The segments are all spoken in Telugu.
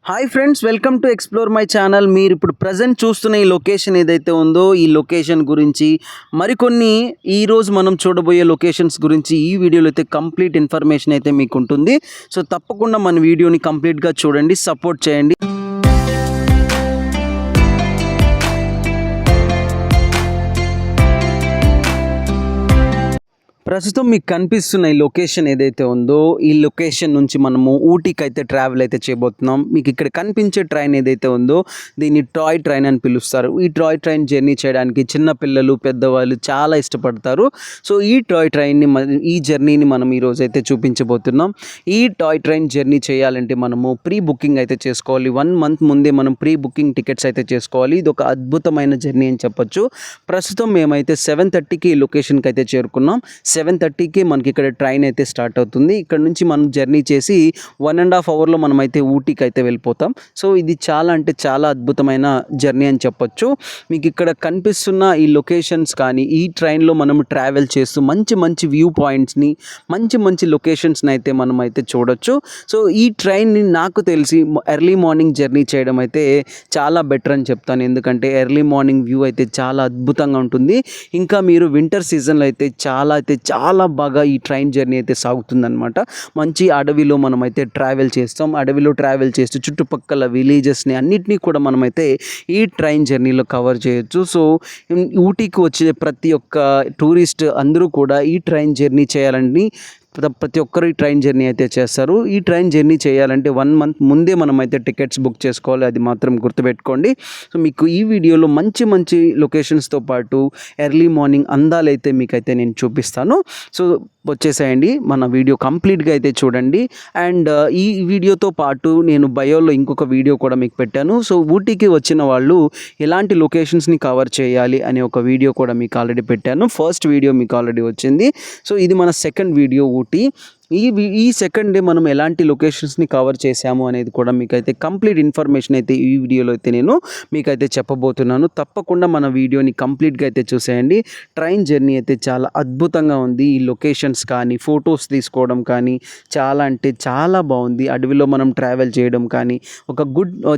Hi friends, welcome to explore my channel. మీరు ఇప్పుడు ప్రజెంట్ చూస్తున్న ఈ లొకేషన్ ఏదైతే ఉందో, ఈ లొకేషన్ గురించి మరికొన్ని ఈరోజు మనం చూడబోయే లొకేషన్స్ గురించి ఈ వీడియోలో అయితే కంప్లీట్ ఇన్ఫర్మేషన్ అయితే మీకు ఉంటుంది. సో తప్పకుండా మన వీడియోని కంప్లీట్గా చూడండి, సపోర్ట్ చేయండి. ప్రస్తుతం మీకు కనిపిస్తున్న ఈ లొకేషన్ ఏదైతే ఉందో, ఈ లొకేషన్ నుంచి మనము ఊటీకి అయితే ట్రావెల్ అయితే చేయబోతున్నాం. మీకు ఇక్కడ కనిపించే ట్రైన్ ఏదైతే ఉందో, దీన్ని టాయ్ ట్రైన్ అని పిలుస్తారు. ఈ టాయ్ ట్రైన్ జర్నీ చేయడానికి చిన్న పిల్లలు, పెద్దవాళ్ళు చాలా ఇష్టపడతారు. సో ఈ టాయ్ ట్రైన్ని ఈ జర్నీని మనం ఈరోజు అయితే చూపించబోతున్నాం. ఈ టాయ్ ట్రైన్ జర్నీ చేయాలంటే మనము ప్రీ బుకింగ్ అయితే చేసుకోవాలి. 1 month ముందే మనం ప్రీ బుకింగ్ టికెట్స్ అయితే చేసుకోవాలి. ఇది ఒక అద్భుతమైన జర్నీ అని చెప్పొచ్చు. ప్రస్తుతం మేమైతే 7:30కి ఈ లొకేషన్కి అయితే చేరుకున్నాం. 7:30కి మనకి ఇక్కడ ట్రైన్ అయితే స్టార్ట్ అవుతుంది. ఇక్కడ నుంచి మనం జర్నీ చేసి 1.5 hourలో మనమైతే ఊటీకి అయితే వెళ్ళిపోతాం. సో ఇది చాలా అంటే చాలా అద్భుతమైన జర్నీ అని చెప్పొచ్చు. మీకు ఇక్కడ కనిపిస్తున్న ఈ లొకేషన్స్ కానీ, ఈ ట్రైన్లో మనం ట్రావెల్ చేస్తూ మంచి మంచి వ్యూ పాయింట్స్ని, మంచి మంచి లొకేషన్స్ని అయితే మనం అయితే చూడొచ్చు. సో ఈ ట్రైన్ని నాకు తెలిసి ఎర్లీ మార్నింగ్ జర్నీ చేయడం అయితే చాలా బెటర్ అని చెప్తాను. ఎందుకంటే ఎర్లీ మార్నింగ్ వ్యూ అయితే చాలా అద్భుతంగా ఉంటుంది. ఇంకా మీరు వింటర్ సీజన్లో అయితే చాలా బాగా ఈ ట్రైన్ జర్నీ అయితే సాగుతుందన్నమాట. మంచి అడవిలో మనమైతే ట్రావెల్ చేస్తాం. అడవిలో ట్రావెల్ చేస్తూ చుట్టుపక్కల విలేజెస్ని అన్నిటినీ కూడా మనమైతే ఈ ట్రైన్ జర్నీలో కవర్ చేయొచ్చు. సో ఊటీకి వచ్చే ప్రతి ఒక్క టూరిస్ట్ అందరూ కూడా ఈ ట్రైన్ జర్నీ చేయాలని ప్రతి ఒక్కరు ఈ ట్రైన్ జర్నీ అయితే చేస్తారు. ఈ ట్రైన్ జర్నీ చేయాలంటే 1 month ముందే మనమైతే టికెట్స్ బుక్ చేసుకోవాలి, అది మాత్రం గుర్తుపెట్టుకోండి. సో మీకు ఈ వీడియోలో మంచి మంచి లొకేషన్స్తో పాటు ఎర్లీ మార్నింగ్ అందాలు అయితే మీకైతే నేను చూపిస్తాను. సో వచ్చేసేయండి, మన వీడియో కంప్లీట్గా అయితే చూడండి. అండ్ ఈ వీడియోతో పాటు నేను బయోలో ఇంకొక వీడియో కూడా మీకు పెట్టాను. సో ఊటీకి వచ్చిన వాళ్ళు ఎలాంటి లొకేషన్స్ని కవర్ చేయాలి అనే ఒక వీడియో కూడా మీకు ఆల్రెడీ పెట్టాను. ఫస్ట్ వీడియో మీకు ఆల్రెడీ వచ్చింది. సో ఇది మన సెకండ్ వీడియో ఊటీ. ఈ సెకండ్ డే మనం ఎలాంటి లొకేషన్స్ని కవర్ చేశాము అనేది కూడా మీకైతే కంప్లీట్ ఇన్ఫర్మేషన్ అయితే ఈ వీడియోలో అయితే నేను మీకైతే చెప్పబోతున్నాను. తప్పకుండా మన వీడియోని కంప్లీట్గా అయితే చూసేయండి. ట్రైన్ జర్నీ అయితే చాలా అద్భుతంగా ఉంది. ఈ లొకేషన్స్ కానీ, ఫొటోస్ తీసుకోవడం కానీ చాలా అంటే చాలా బాగుంది. అడవిలో మనం ట్రావెల్ చేయడం కానీ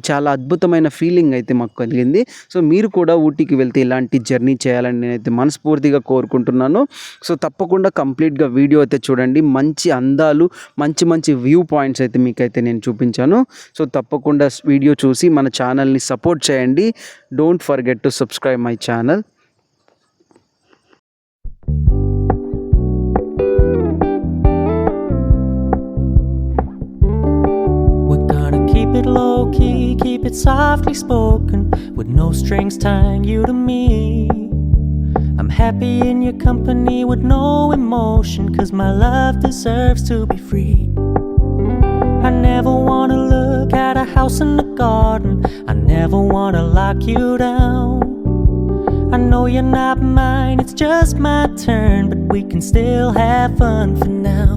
చాలా అద్భుతమైన ఫీలింగ్ అయితే మాకు కలిగింది. సో మీరు కూడా ఊటీకి వెళ్తే ఇలాంటి జర్నీ చేయాలని నేనైతే మనస్ఫూర్తిగా కోరుకుంటున్నాను. సో తప్పకుండా కంప్లీట్గా వీడియో అయితే చూడండి. మంచి అందాలు, మంచి మంచి వ్యూ పాయింట్స్ అయితే మీకైతే నేను చూపించాను. సో తప్పకుండా వీడియో చూసి మన ఛానల్ని సపోర్ట్ చేయండి. Don't forget to subscribe my channel. Keep it low key, keep it softly spoken, with no strings tying you to me. I'm happy in your company with no emotion, 'cause my love deserves to be free. I never wanna look at a house in the garden, I never wanna lock you down. I know you're not mine, it's just my turn, but we can still have fun for now.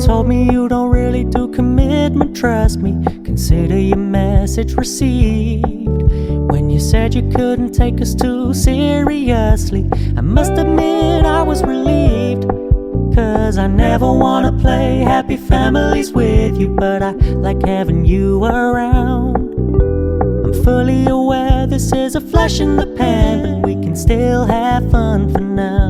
Told me you don't really do commitment, trust me, consider your message received. When you said you couldn't take us too seriously, I must admit I was relieved. 'Cause I never wanna play happy families with you, but I like having you around. I'm fully aware this is a flash in the pan, but we can still have fun for now.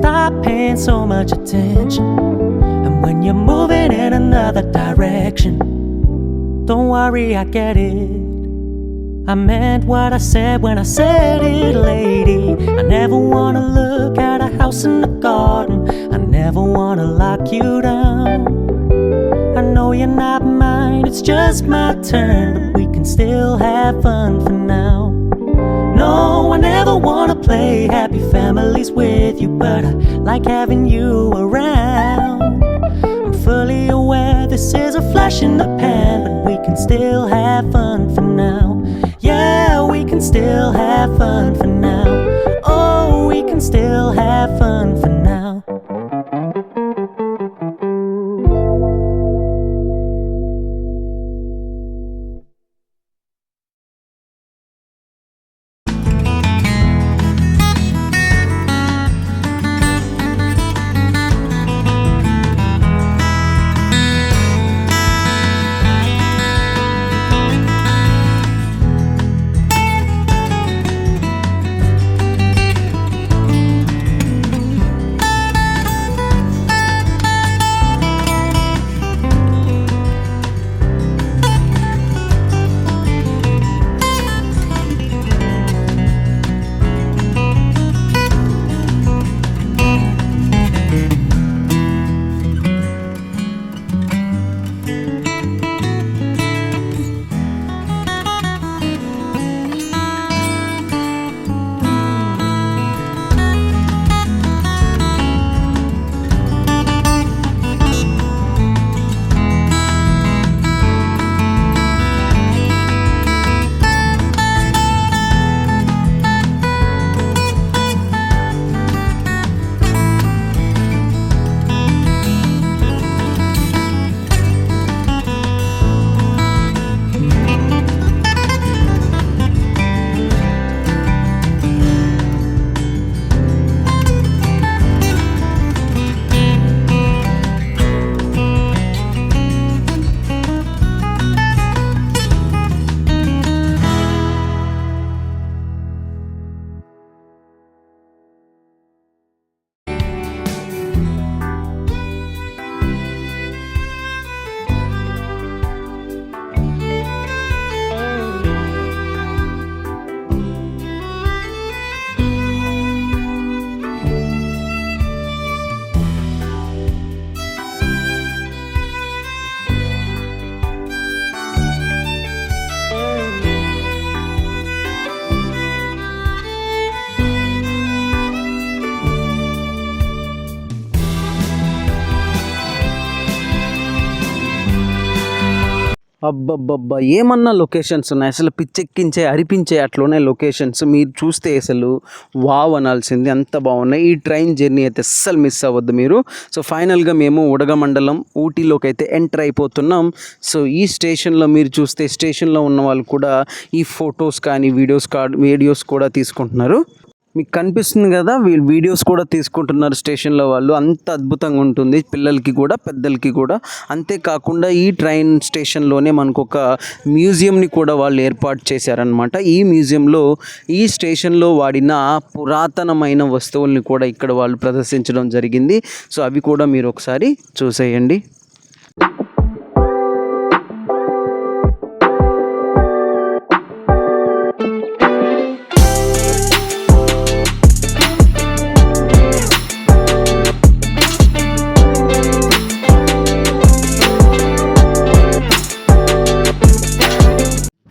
Stop paying so much attention, and when you're moving in another direction, don't worry, I get it. I meant what I said when I said it, lady. I never wanna look at a house in the garden, I never wanna lock you down. I know you're not mine, it's just my turn, but we can still have fun for now. No, I never wanna play happy families with you, but I like having you around. I'm fully aware this is a flash in the pan, but we can still have fun for now. Yeah, we can still have fun for now. Oh, we can still we'll have fun for now. అబ్బబ్బబ్బా! ఏమన్నా లొకేషన్స్ ఉన్నాయి. అసలు పిచ్చెక్కించే, అరిపించే అట్లున్నాయి లొకేషన్స్. మీరు చూస్తే అసలు వావ్ అనాల్సింది. అంత బాగున్నాయి. ఈ ట్రైన్ జర్నీ అయితే అస్సలు మిస్ అవ్వద్దు మీరు. సో ఫైనల్గా మేము ఉడగమండలం ఊటీలోకి అయితే ఎంటర్ అయిపోతున్నాం. సో ఈ స్టేషన్లో మీరు చూస్తే స్టేషన్లో ఉన్న వాళ్ళు కూడా ఈ ఫొటోస్ కానీ వీడియోస్ కూడా తీసుకుంటున్నారు. మీకు కనిపిస్తుంది కదా, వీళ్ళు వీడియోస్ కూడా తీసుకుంటున్నారు స్టేషన్లో వాళ్ళు. అంత అద్భుతంగా ఉంటుంది పిల్లలకి కూడా పెద్దలకి కూడా. అంతేకాకుండా ఈ ట్రైన్ స్టేషన్లోనే మనకు ఒక మ్యూజియంని కూడా వాళ్ళు ఏర్పాటు చేశారనమాట. ఈ మ్యూజియంలో ఈ స్టేషన్లో వాడిన పురాతనమైన వస్తువుల్ని కూడా ఇక్కడ వాళ్ళు ప్రదర్శించడం జరిగింది. సో అవి కూడా మీరు ఒకసారి చూసేయండి.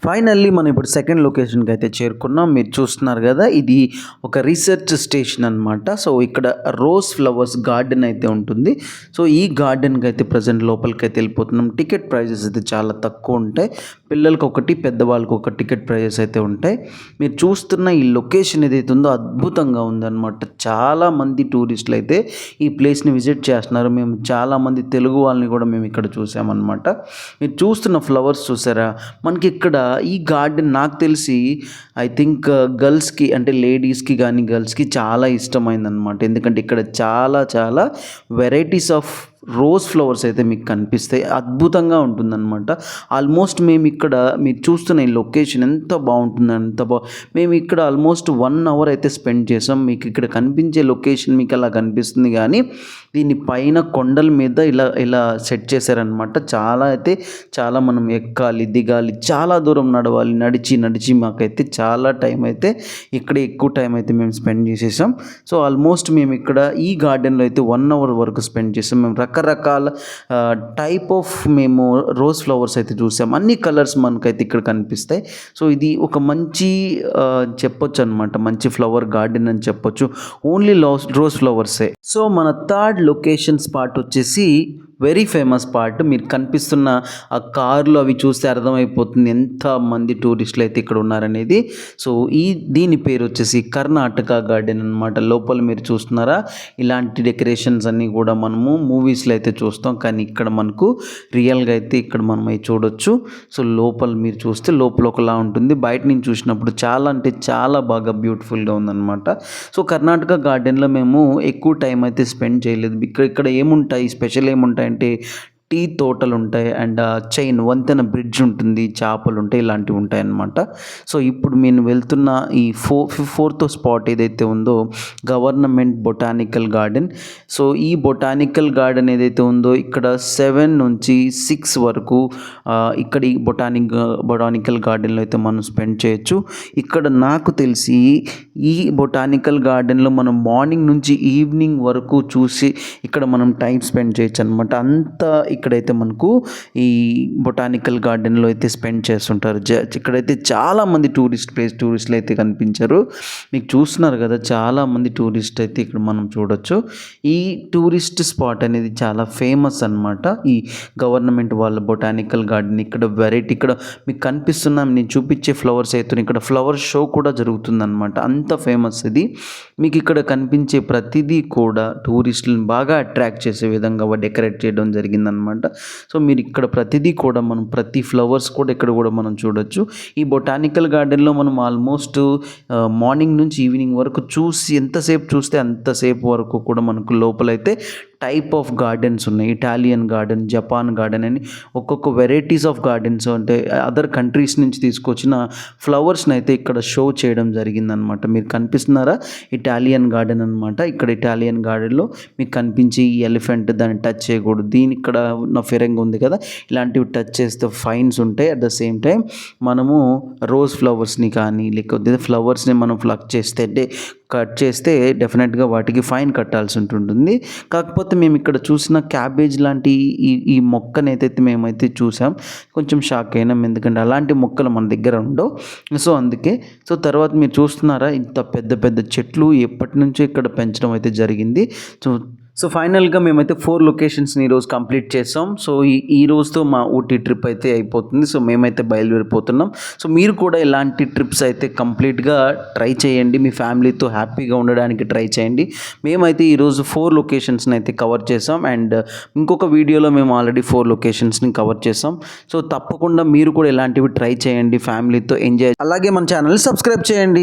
ఫైనల్లీ మనం ఇప్పుడు సెకండ్ లొకేషన్కి అయితే చేరుకున్నాం. మీరు చూస్తున్నారు కదా, ఇది ఒక రీసెర్చ్ స్టేషన్ అనమాట. సో ఇక్కడ రోజ్ ఫ్లవర్స్ గార్డెన్ అయితే ఉంటుంది. సో ఈ గార్డెన్కి అయితే ప్రజెంట్ లోపలికి అయితే వెళ్ళిపోతున్నాం. టికెట్ ప్రైజెస్ అయితే చాలా తక్కువ ఉంటాయి. పిల్లలకి ఒకటి, పెద్దవాళ్ళకి ఒక టికెట్ ప్రైజెస్ అయితే ఉంటాయి. మీరు చూస్తున్న ఈ లొకేషన్ ఏదైతే ఉందో అద్భుతంగా ఉందన్నమాట. చాలామంది టూరిస్టులు అయితే ఈ ప్లేస్ని విజిట్ చేస్తున్నారు. మేము చాలామంది తెలుగు వాళ్ళని కూడా మేము ఇక్కడ చూసామన్నమాట. మీరు చూస్తున్న ఫ్లవర్స్ చూసారా, మనకి ఇక్కడ ఈ గార్డెన్ నాకు తెలిసి ఐ థింక్ గర్ల్స్కి అంటే లేడీస్కి కానీ గర్ల్స్కి చాలా ఇష్టమైందనమాట. ఎందుకంటే ఇక్కడ చాలా చాలా వెరైటీస్ ఆఫ్ రోజ్ ఫ్లవర్స్ అయితే మీకు కనిపిస్తాయి. అద్భుతంగా ఉంటుందన్నమాట. ఆల్మోస్ట్ మేము ఇక్కడ మీరు చూస్తున్న ఈ లొకేషన్ ఎంత బాగుంటుంది, మేము ఇక్కడ ఆల్మోస్ట్ 1 hour అయితే స్పెండ్ చేసాం. మీకు ఇక్కడ కనిపించే లొకేషన్ మీకు అలా కనిపిస్తుంది, కానీ దీని పైన కొండల మీద ఇలా ఇలా సెట్ చేశారనమాట. చాలా మనం ఎక్కాలి, దిగాలి, చాలా దూరం నడవాలి. నడిచి మాకైతే చాలా టైం అయితే ఇక్కడ ఎక్కువ టైం అయితే మేము స్పెండ్ చేసేసాం. సో ఆల్మోస్ట్ మేము ఇక్కడ ఈ గార్డెన్లో అయితే 1 hour వరకు స్పెండ్ చేసాం. మేము రకరకాల టైప్ ఆఫ్ మేము రోజ్ ఫ్లవర్స్ అయితే చూసాం. అన్ని కలర్స్ మనకైతే ఇక్కడ కనిపిస్తాయి. సో ఇది ఒక మంచి చెప్పొచ్చు అనమాట, మంచి ఫ్లవర్ గార్డెన్ అని చెప్పొచ్చు. ఓన్లీ రోజ్ ఫ్లవర్సే. సో మన థర్డ్ లొకేషన్ స్పాట్ వచ్చేసి వెరీ ఫేమస్ పార్ట్. మీరు కనిపిస్తున్న ఆ కార్లు అవి చూస్తే అర్థమైపోతుంది ఎంతమంది టూరిస్టులు అయితే ఇక్కడ ఉన్నారనేది. సో దీని పేరు వచ్చేసి కర్ణాటక గార్డెన్ అనమాట. లోపల మీరు చూస్తున్నారా, ఇలాంటి డెకరేషన్స్ అన్నీ కూడా మనము మూవీస్లో అయితే చూస్తాం, కానీ ఇక్కడ మనకు రియల్గా అయితే ఇక్కడ మనం అవి చూడొచ్చు. సో లోపల మీరు చూస్తే లోపల ఒకలా ఉంటుంది, బయట నుంచి చూసినప్పుడు చాలా అంటే చాలా బాగా బ్యూటిఫుల్గా ఉందన్నమాట. సో కర్ణాటక గార్డెన్లో మేము ఎక్కువ టైం అయితే స్పెండ్ చేయలేదు. ఇక్కడ ఏముంటాయి, స్పెషల్ ఏముంటాయంటే టీ తోటలు ఉంటాయి అండ్ చైన్ వంతెన బ్రిడ్జ్ ఉంటుంది, చేపలు ఉంటాయి, ఇలాంటివి ఉంటాయి అన్నమాట. సో ఇప్పుడు నేను వెళ్తున్న ఈ ఫోర్త్ స్పాట్ ఏదైతే ఉందో గవర్నమెంట్ బొటానికల్ గార్డెన్. సో ఈ బొటానికల్ గార్డెన్ ఏదైతే ఉందో ఇక్కడ 7 నుంచి 6 వరకు ఇక్కడ ఈ బొటానికల్ గార్డెన్లో అయితే మనం స్పెండ్ చేయొచ్చు. ఇక్కడ నాకు తెలిసి ఈ బొటానికల్ గార్డెన్లో మనం మార్నింగ్ నుంచి ఈవినింగ్ వరకు చూసి ఇక్కడ మనం టైం స్పెండ్ చేయొచ్చు అనమాట. అంత ఇక్కడైతే మనకు ఈ బొటానికల్ గార్డెన్లో అయితే స్పెండ్ చేస్తుంటారు. ఇక్కడైతే చాలామంది టూరిస్టులు అయితే కనిపించారు. మీకు చూస్తున్నారు కదా, చాలామంది టూరిస్ట్ అయితే ఇక్కడ మనం చూడొచ్చు. ఈ టూరిస్ట్ స్పాట్ అనేది చాలా ఫేమస్ అనమాట, ఈ గవర్నమెంట్ వాళ్ళ బొటానికల్ గార్డెన్. ఇక్కడ వెరైటీ, ఇక్కడ మీకు కనిపిస్తున్నా నేను చూపించే ఫ్లవర్స్ అయితే ఇక్కడ ఫ్లవర్ షో కూడా జరుగుతుందన్నమాట. అంత ఫేమస్ ఇది. మీకు ఇక్కడ కనిపించే ప్రతిదీ కూడా టూరిస్టులను బాగా అట్రాక్ట్ చేసే విధంగా డెకరేట్ చేయడం జరిగిందనమాట. సో మీరు ఇక్కడ ప్రతిదీ కూడా మనం ప్రతి ఫ్లవర్స్ కూడా ఇక్కడ కూడా మనం చూడొచ్చు. ఈ బొటానికల్ గార్డెన్లో మనం ఆల్మోస్ట్ మార్నింగ్ నుంచి ఈవినింగ్ వరకు చూసి ఎంతసేపు చూస్తే అంతసేపు వరకు కూడా మనకు లోపలైతే టైప్ ఆఫ్ గార్డెన్స్ ఉన్నాయి. ఇటాలియన్ గార్డెన్, జపాన్ గార్డెన్ అని ఒక్కొక్క వెరైటీస్ ఆఫ్ గార్డెన్స్ అంటే అదర్ కంట్రీస్ నుంచి తీసుకొచ్చిన ఫ్లవర్స్ని అయితే ఇక్కడ షో చేయడం జరిగిందనమాట. మీరు కనిపిస్తున్నారా, ఇటాలియన్ గార్డెన్ అనమాట. ఇక్కడ ఇటాలియన్ గార్డెన్లో మీకు కనిపించి ఈ ఎలిఫెంట్ దాన్ని టచ్ చేయకూడదు, దీని ఇక్కడ ఉన్న ఫిరంగి ఉంది కదా, ఇలాంటివి టచ్ చేస్తే ఫైన్స్ ఉంటాయి. అట్ ద సేమ్ టైం మనము రోజ్ ఫ్లవర్స్ని కానీ లేకపోతే ఫ్లవర్స్ని మనం కట్ చేస్తే డెఫినెట్గా వాటికి ఫైన్ కట్టాల్సి ఉంటుంది. కాకపోతే మేము ఇక్కడ చూసిన క్యాబేజ్ లాంటి ఈ మొక్కనైతే మేమైతే చూసాం, కొంచెం షాక్ అయినాం, ఎందుకంటే అలాంటి మొక్కలు మన దగ్గర ఉండవు. సో అందుకే. సో తర్వాత మీరు చూస్తున్నారా, ఇంత పెద్ద పెద్ద చెట్లు ఎప్పటి నుంచో ఇక్కడ పెంచడం అయితే జరిగింది. సో ఫైనల్గా మేమైతే 4 లొకేషన్స్ని ఈరోజు కంప్లీట్ చేసాం. సో ఈ రోజుతో మా ఊటీ ట్రిప్ అయితే అయిపోతుంది. సో మేమైతే బయలుదేరిపోతున్నాం. సో మీరు కూడా ఇలాంటి ట్రిప్స్ అయితే కంప్లీట్గా ట్రై చేయండి, మీ ఫ్యామిలీతో హ్యాపీగా ఉండడానికి ట్రై చేయండి. మేమైతే ఈరోజు 4 లొకేషన్స్ని అయితే కవర్ చేసాం అండ్ ఇంకొక వీడియోలో మేము ఆల్రెడీ 4 లొకేషన్స్ని కవర్ చేసాం. సో తప్పకుండా మీరు కూడా ఇలాంటివి ట్రై చేయండి, ఫ్యామిలీతో ఎంజాయ్. అలాగే మన ఛానల్ని సబ్స్క్రైబ్ చేయండి.